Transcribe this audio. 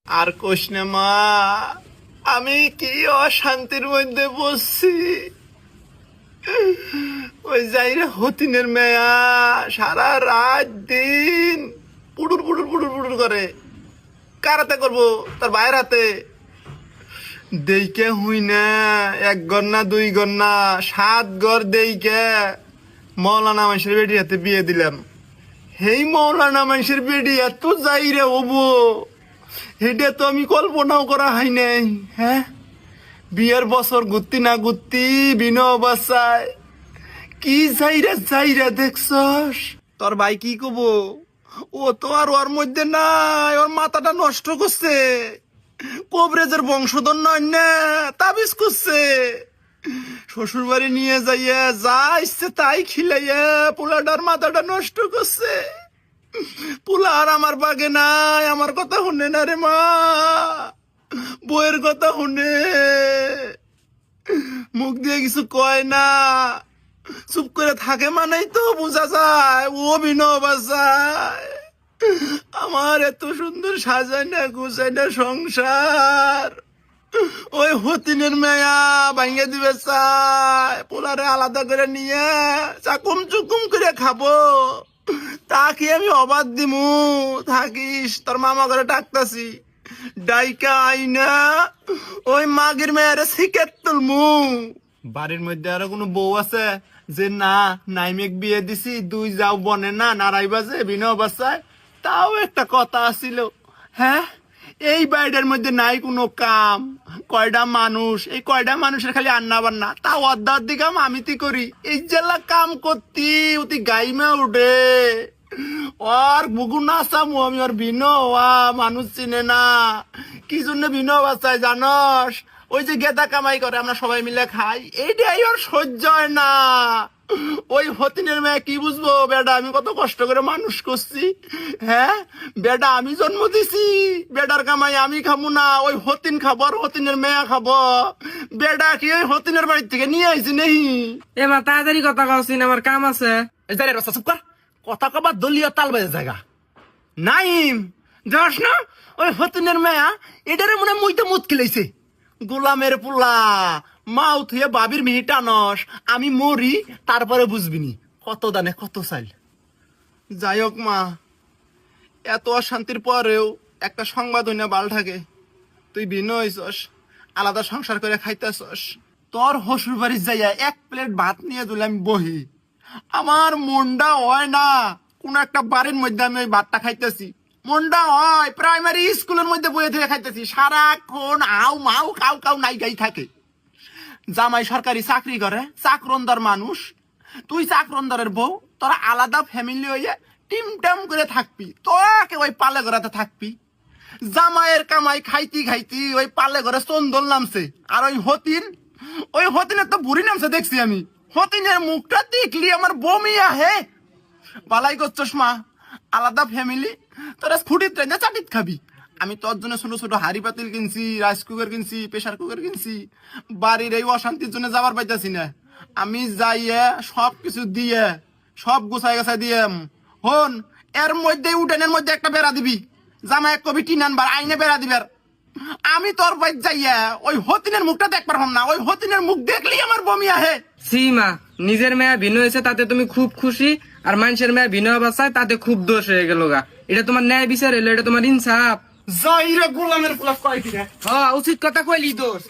আর কোশ না মা, আমি কি অশান্তির মধ্যে বসছি। ওই যাইরে হতিনের মেয়া সারা রাত দিন পুডুর পুডুর পুডুর পুডুর করে। কারাতে করবো তার বাইর হাতে দেইকে হুই না, এক ঘর না দুই ঘর না 7 ঘর দেইকে মৌলানা মানুষের বেটির হাতে বিয়ে দিলাম। হেই মৌলানা মানুষের বেটি এত যাইরে হবো হেটা তো আমি কল্পনাও করা হয় নাই। হ্যাঁ, বিয়ের বছর ঘুরতি না ঘুরতি বিনো অবস্থায় কি যাইরা যাইরা দেখছস। তোর ভাই কি কব, ও তো আর ওর মধ্যে নাই, ওর মাথাটা নষ্ট করছে। কবরেজের বংশধর নয় না, তাবিজ করছে। শ্বশুর বাড়ি নিয়ে যাইয়া যা ইচ্ছে তাই খিলাইয়া পোলাটার মাথাটা নষ্ট করছে। পোলা আর আমার বাগে নাই, আমার কথা শুনে না রে মা, বইয়ের কথা শুনে। মুখ দিয়ে কিছু কয় না, চুপ করে থাকে মানেই তো বোঝা যায় ও বিনো বাসায়। আমার এত সুন্দর সাজায় না গুছায় না সংসার, ওই হতিনের মেয়া ভাঙ্গে দিবে চায়। পোলারে আলাদা করে নিয়ে চাকুম চুকুম করে খাবো, তাকে আমি অবাদ দিমু। থাকিস, তোর মামা করে ডাকতাছি, ডাইকা আইনা ওই মাগের মেয়ের শিকেট তুলমু। বাড়ির মধ্যে আরো কোনো বউ আছে যে না নাইমেক বিয়ে দিছি, দুই যাও বনে না নারাই বাজে বিনো বাসায়? তাও একটা কথা আছিল। হ্যাঁ, এই বাড়িটার মধ্যে নাই কোনো কাম, কয়টা মানুষ, এই কয়টা মানুষের খালি আন্না বান্না, তাও অর্ধ কাম আমি তি করি। এই জেলা কাম করতি অতি গাইমা উঠে ওর বুগু না চামু আমি, ওর ভিনো হওয়া মানুষ চিনে না। কি জন্য ভিনো বাসায় জানস? ওই যে গেদা কামাই করে আমরা সবাই মিলে খাই, এইটাই ওর সহ্য হয় না। ওই হতিনের মেয়ে কি বুঝবো বেটা, আমি কত কষ্ট করে মানুষ করছি। হ্যাঁ বেটা, আমি জন্ম দিছি, বেটার কামাই আমি খাবো না, ওই হতিন খাবো আর হতিনের মেয়া খাবো। বেটা কি ওই হতিনের বাড়ি থেকে নিয়ে আইছি নেই? এ মা তাড়াতাড়ি কথা কওছিন, আমার কাম আছে। চুপ কর, কথা কবার দলীয় তাল বাজে জায়গা। নাইম যাস না, ওই হতিনের মেয়া এটারে মনে হয় মুইতে মুত খেলাইছে। গোলামের পোলা, মা উঠিয়ে বাবির মিহি টানস, আমি মরি তারপরে বুঝবিনি কত দানে কত চাইল। যাই হোক মা, এত অশান্তির পরেও একটা সংবাদ হইনা বাল থাকে। তুই ভিন্ন হইছস, আলাদা সংসার করে খাইতেছস। তোর হসুর বাড়ি যাইয়া 1 প্লেট ভাত নিয়ে দিলে আমি বহি, আমার মনটা হয় না কোন একটা বাড়ির মধ্যে আমি ওই ভাতটা খাইতেছি। মনটা হয় প্রাইমারি স্কুলের মধ্যে বইয়ে থেকে খাইতেছি, সারাক্ষণ আউ মাউ কাউ কাউ নাই গাই থাকে। জামাই সরকারি চাকরি করে, চাকরন্দার মানুষ, তুই চাকরন্দারের বউ, তোরা আলাদা ফ্যামিলি হইয়া টিম টাম করে থাকবি, তোকে ওই পালে ঘরাতে থাকবি। জামাইয়ের কামাই খাইতি খাইতি ওই পালে ঘরে চন্দল নামছে। আর ওই হতিনের তো বুড়ি নামছে দেখছি আমি। হতিনের মুখটা দেখলি আমার বমি আহে। বালাই করছস মা, আলাদা ফ্যামিলি, তোরা স্কুটির ট্রেনে চাটিত খাবি। আমি তোর জন্য ছোট ছোট হাড়ি পাতিল কিনছি, রাইস কুকার কিনছি, প্রেসার কুকার কিনছি। বাড়ির এই অশান্তির জন্য যাবার পাইতাছি না। আমি যাইয়ে সব কিছু দিয়ে সব গুছাই গাছাই দিয়ে হন, এর মধ্যে উঠানের মধ্যে একটা বেড়া দিবি। জামা এক কবি টিন আনবার আইনে বেড়া দিবার। আমি তোর বাইর যাইয়া ওই হতিনের মুখটা দেখবার হম না, ওই হতিনের মুখ দেখলেই আমার বমি আহে। সীমা, নিজের মেয়া ভিন্ন হয়েছে তাতে তুমি খুব খুশি, আর মানুষের মেয়া ভিন্ন অবস্থায় তাতে খুব দোষ হয়ে গেল গা। এটা তোমার ন্যায় বিচার এলো, এটা তোমার ইনসাফ। যাইরে গোলামের ফুলা কয় দিলে হ্যাঁ, উচিত কথা কইলি দোষ।